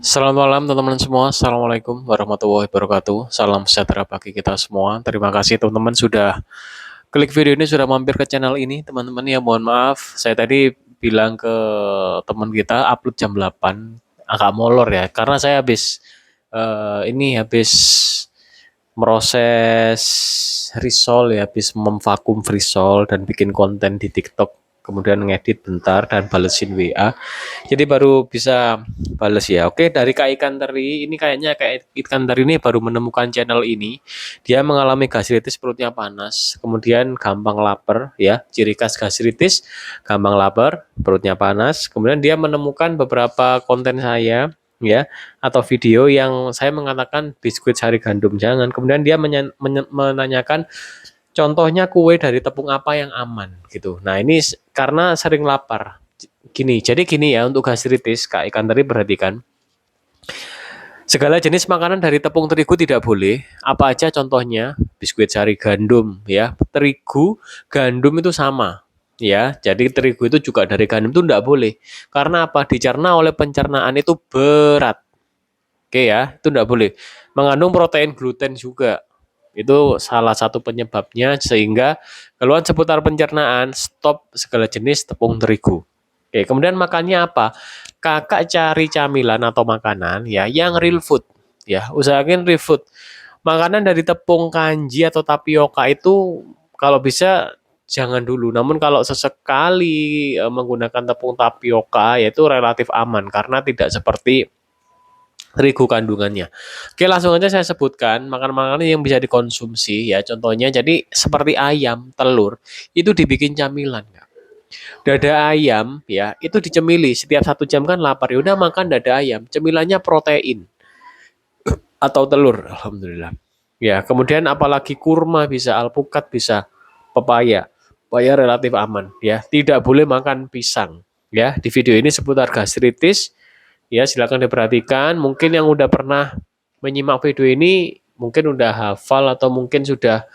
Selamat malam teman-teman semua. Assalamualaikum warahmatullahi wabarakatuh. Salam sejahtera bagi kita semua. Terima kasih teman-teman sudah klik video ini, sudah mampir ke channel ini. Teman-teman ya mohon maaf, saya tadi bilang ke teman kita upload jam 8 agak molor ya. Karena saya habis meroses risol ya, habis memvakum risol dan bikin konten di TikTok, kemudian ngedit bentar dan balesin WA. Jadi baru bisa bales ya. Oke, dari Kak Ikan Teri ini, kayaknya Kak Ikan Teri ini baru menemukan channel ini. Dia mengalami gastritis, perutnya panas, kemudian gampang lapar ya. Ciri khas gastritis, gampang lapar, perutnya panas. Kemudian dia menemukan beberapa konten saya ya, atau video yang saya mengatakan biskuit sari gandum jangan. Kemudian dia menanyakan contohnya kue dari tepung apa yang aman gitu. Nah, ini karena sering lapar. Jadi gini ya, untuk gastritis, Kak Ikan tadi perhatikan. Segala jenis makanan dari tepung terigu tidak boleh. Apa aja contohnya? Biskuit sari gandum ya. Terigu, gandum itu sama. Ya, jadi terigu itu juga dari gandum itu tidak boleh. Karena apa? Dicerna oleh pencernaan itu berat. Oke ya, itu tidak boleh. Mengandung protein gluten juga. Itu salah satu penyebabnya, sehingga keluhan seputar pencernaan, stop segala jenis tepung terigu. Oke, kemudian makannya apa? Kakak cari camilan atau makanan ya yang real food. Ya, usahakan real food. Makanan dari tepung kanji atau tapioka itu kalau bisa jangan dulu. Namun kalau sesekali menggunakan tepung tapioka, yaitu relatif aman karena tidak seperti terigu kandungannya. Oke, langsung aja saya sebutkan makanan-makanan yang bisa dikonsumsi ya. Contohnya jadi seperti ayam, telur, itu dibikin camilan. Dada ayam ya, itu dicemili setiap 1 jam kan lapar. Ya udah makan dada ayam, cemilannya protein atau telur. Alhamdulillah. Ya, kemudian apalagi kurma bisa, alpukat bisa, pepaya. Pepaya relatif aman ya. Tidak boleh makan pisang. Ya, di video ini seputar gastritis. Ya, silakan diperhatikan. Mungkin yang udah pernah menyimak video ini mungkin udah hafal atau mungkin sudah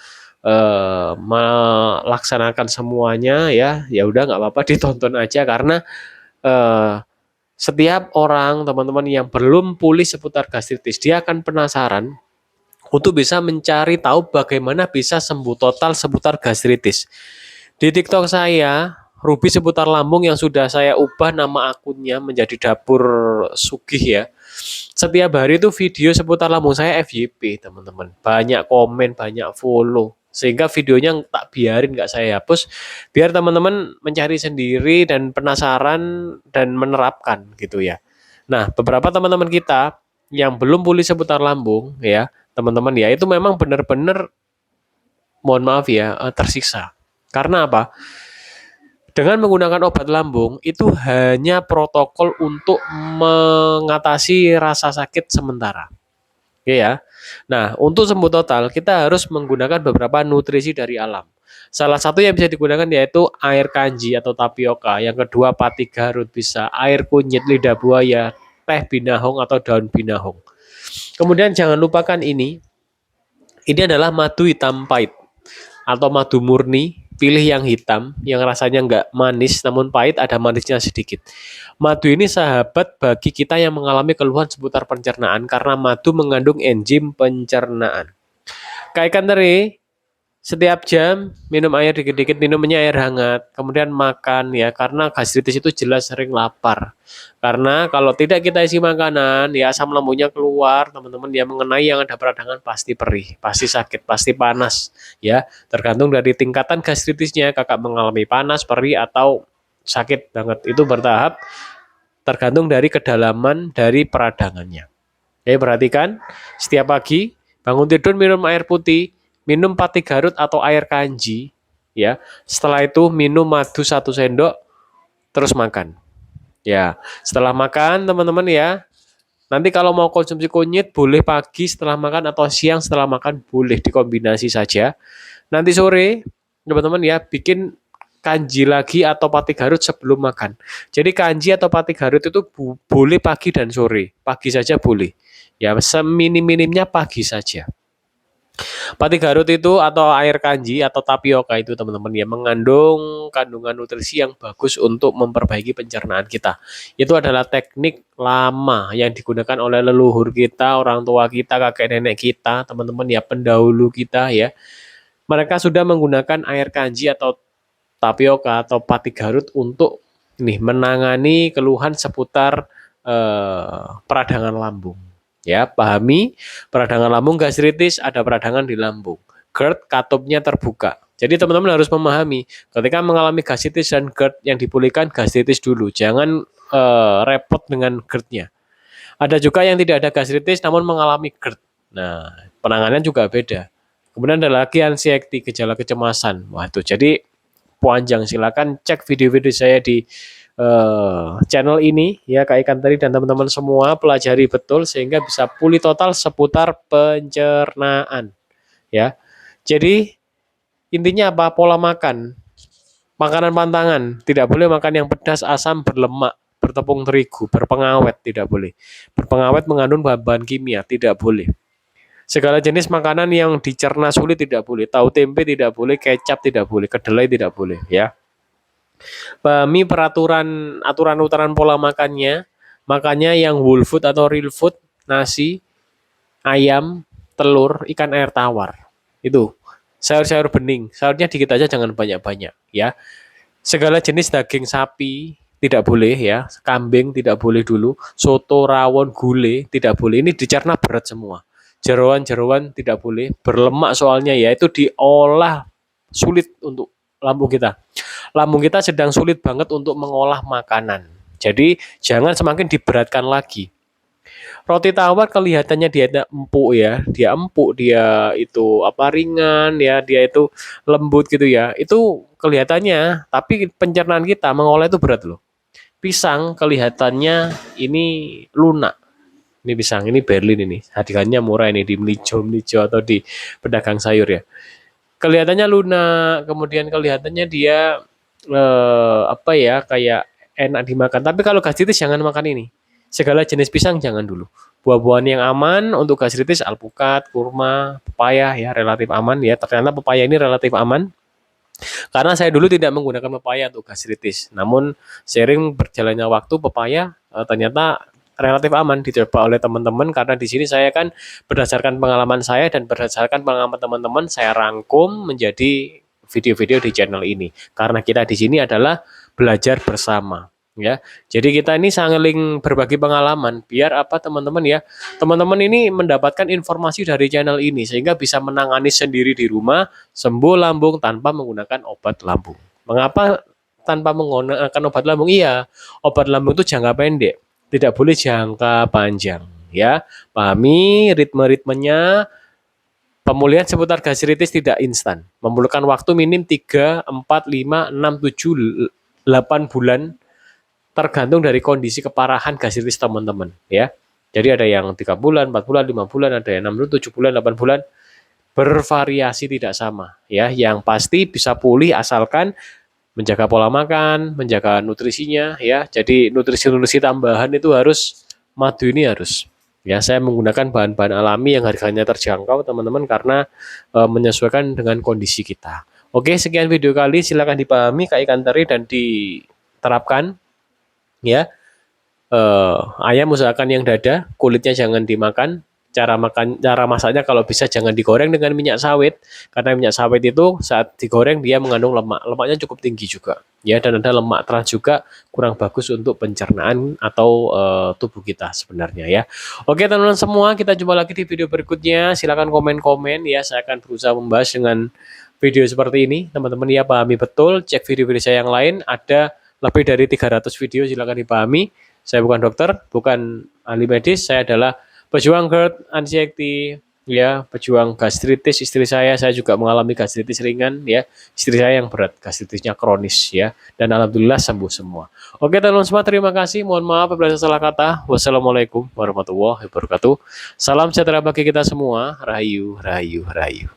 melaksanakan semuanya ya. Ya udah nggak apa-apa, ditonton aja karena eh, setiap orang teman-teman yang belum pulih seputar gastritis, dia akan penasaran untuk bisa mencari tahu bagaimana bisa sembuh total seputar gastritis. Di TikTok saya, Ruby seputar lambung, yang sudah saya ubah nama akunnya menjadi Dapur Sugih ya. Setiap hari itu video seputar lambung saya FYP, teman-teman. Banyak komen, banyak follow. Sehingga videonya tak biarin, nggak saya hapus. Biar teman-teman mencari sendiri dan penasaran dan menerapkan gitu ya. Nah, beberapa teman-teman kita yang belum pulih seputar lambung ya, teman-teman ya, itu memang benar-benar, mohon maaf ya, tersiksa. Karena apa? Dengan menggunakan obat lambung itu hanya protokol untuk mengatasi rasa sakit sementara. Oke ya. Nah, untuk sembuh total kita harus menggunakan beberapa nutrisi dari alam. Salah satu yang bisa digunakan yaitu air kanji atau tapioka. Yang kedua pati garut bisa, air kunyit, lidah buaya, teh binahong atau daun binahong. Kemudian jangan lupakan ini. Ini adalah madu hitam pahit atau madu murni. Pilih yang hitam, yang rasanya nggak manis namun pahit, ada manisnya sedikit. Madu ini sahabat bagi kita yang mengalami keluhan seputar pencernaan karena madu mengandung enzim pencernaan. Kayak ikan teri, setiap jam minum air dikit-dikit, minumnya air hangat, kemudian makan ya, karena gastritis itu jelas sering lapar. Karena kalau tidak kita isi makanan, ya asam lambungnya keluar, teman-teman, dia mengenai yang ada peradangan pasti perih, pasti sakit, pasti panas, ya. Tergantung dari tingkatan gastritisnya, kakak mengalami panas, perih atau sakit banget, itu bertahap, tergantung dari kedalaman dari peradangannya. Oke, perhatikan, setiap pagi bangun tidur minum air putih, minum pati garut atau air kanji, ya. Setelah itu minum madu 1 sendok, terus makan. Ya, setelah makan teman-teman ya. Nanti kalau mau konsumsi kunyit boleh pagi setelah makan atau siang setelah makan, boleh dikombinasi saja. Nanti sore teman-teman ya bikin kanji lagi atau pati garut sebelum makan. Jadi kanji atau pati garut itu boleh pagi dan sore. Pagi saja boleh. Ya, seminim-minimnya pagi saja. Pati Garut itu atau air kanji atau tapioka itu teman-teman ya mengandung kandungan nutrisi yang bagus untuk memperbaiki pencernaan kita. Itu adalah teknik lama yang digunakan oleh leluhur kita, orang tua kita, kakek nenek kita, teman-teman ya pendahulu kita ya. Mereka sudah menggunakan air kanji atau tapioka atau pati Garut untuk ini menangani keluhan seputar peradangan lambung. Ya, pahami peradangan lambung gastritis ada peradangan di lambung. GERD katupnya terbuka. Jadi teman-teman harus memahami ketika mengalami gastritis dan GERD yang dipulihkan gastritis dulu. Jangan repot dengan GERD-nya. Ada juga yang tidak ada gastritis namun mengalami GERD. Nah, penanganan juga beda. Kemudian ada lagi anxiety, gejala kecemasan. Wah, itu jadi panjang. Silakan cek video-video saya di channel ini ya Kak Ikan tadi dan teman-teman semua pelajari betul sehingga bisa pulih total seputar pencernaan ya. Jadi intinya apa? Pola makan. Makanan pantangan, tidak boleh makan yang pedas, asam, berlemak, bertepung terigu, berpengawet, tidak boleh. Berpengawet mengandung bahan-bahan kimia, tidak boleh. Segala jenis makanan yang dicerna sulit tidak boleh. Tahu tempe tidak boleh, kecap tidak boleh, kedelai tidak boleh ya. Pahami aturan pola makannya. Makannya yang whole food atau real food, nasi, ayam, telur, ikan air tawar. Itu. Sayur-sayur bening. Sayurnya dikit aja jangan banyak-banyak ya. Segala jenis daging sapi tidak boleh ya. Kambing tidak boleh dulu. Soto, rawon, gulai tidak boleh. Ini dicerna berat semua. Jeroan-jeroan tidak boleh. Berlemak soalnya ya. Itu diolah sulit untuk lambung kita. Lambung kita sedang sulit banget untuk mengolah makanan. Jadi jangan semakin diberatkan lagi. Roti tawar kelihatannya dia empuk ya, dia empuk, dia itu apa ringan ya, dia itu lembut gitu ya. Itu kelihatannya, tapi pencernaan kita mengolah itu berat loh. Pisang kelihatannya ini lunak. Ini pisang, ini Berlin ini. Harganya murah ini di Melijo atau di pedagang sayur ya. Kelihatannya lunak, kemudian kelihatannya dia apa ya kayak enak dimakan. Tapi kalau gastritis jangan makan ini. Segala jenis pisang jangan dulu. Buah-buahan yang aman untuk gastritis alpukat, kurma, pepaya ya relatif aman ya. Ternyata pepaya ini relatif aman. Karena saya dulu tidak menggunakan pepaya untuk gastritis. Namun sering berjalannya waktu pepaya ternyata relatif aman dicoba oleh teman-teman karena di sini saya kan berdasarkan pengalaman saya dan berdasarkan pengalaman teman-teman saya rangkum menjadi video-video di channel ini. Karena kita di sini adalah belajar bersama ya. Jadi kita ini saling berbagi pengalaman biar apa teman-teman ya. Teman-teman ini mendapatkan informasi dari channel ini sehingga bisa menangani sendiri di rumah, sembuh lambung tanpa menggunakan obat lambung. Mengapa tanpa menggunakan obat lambung? Iya, obat lambung itu jangka pendek, tidak boleh jangka panjang ya. Pahami ritme-ritmenya. Pemulihan seputar gastritis tidak instan, memerlukan waktu minim 3, 4, 5, 6, 7, 8 bulan tergantung dari kondisi keparahan gastritis teman-teman ya. Jadi ada yang 3 bulan, 4 bulan, 5 bulan, ada yang 6 bulan, 7 bulan, 8 bulan. Bervariasi tidak sama ya. Yang pasti bisa pulih asalkan menjaga pola makan, menjaga nutrisinya ya. Jadi nutrisi-nutrisi tambahan itu harus madu ini harus. Ya, saya menggunakan bahan-bahan alami yang harganya terjangkau teman-teman karena menyesuaikan dengan kondisi kita. Oke, sekian video kali silakan dipahami Kak Ikan Teri dan diterapkan ya. Ayam usahakan yang dada, kulitnya jangan dimakan. Cara masaknya kalau bisa jangan digoreng dengan minyak sawit karena minyak sawit itu saat digoreng dia mengandung lemak. Lemaknya cukup tinggi juga. Ya, dan ada lemak trans juga kurang bagus untuk pencernaan atau tubuh kita sebenarnya ya. Oke, teman-teman semua, kita jumpa lagi di video berikutnya. Silakan komen-komen ya, saya akan berusaha membahas dengan video seperti ini. Teman-teman ya pahami betul, cek video-video saya yang lain ada lebih dari 300 video, silakan dipahami. Saya bukan dokter, bukan ahli medis, saya adalah pejuang GERD, anxiety, ya, pejuang gastritis. Istri saya juga mengalami gastritis ringan, ya. Istri saya yang berat, gastritisnya kronis, ya. Dan alhamdulillah sembuh semua. Oke, teman-teman semua, terima kasih. Mohon maaf apabila salah kata. Wassalamualaikum warahmatullahi wabarakatuh. Salam sejahtera bagi kita semua. Rahayu, rahayu, rahayu.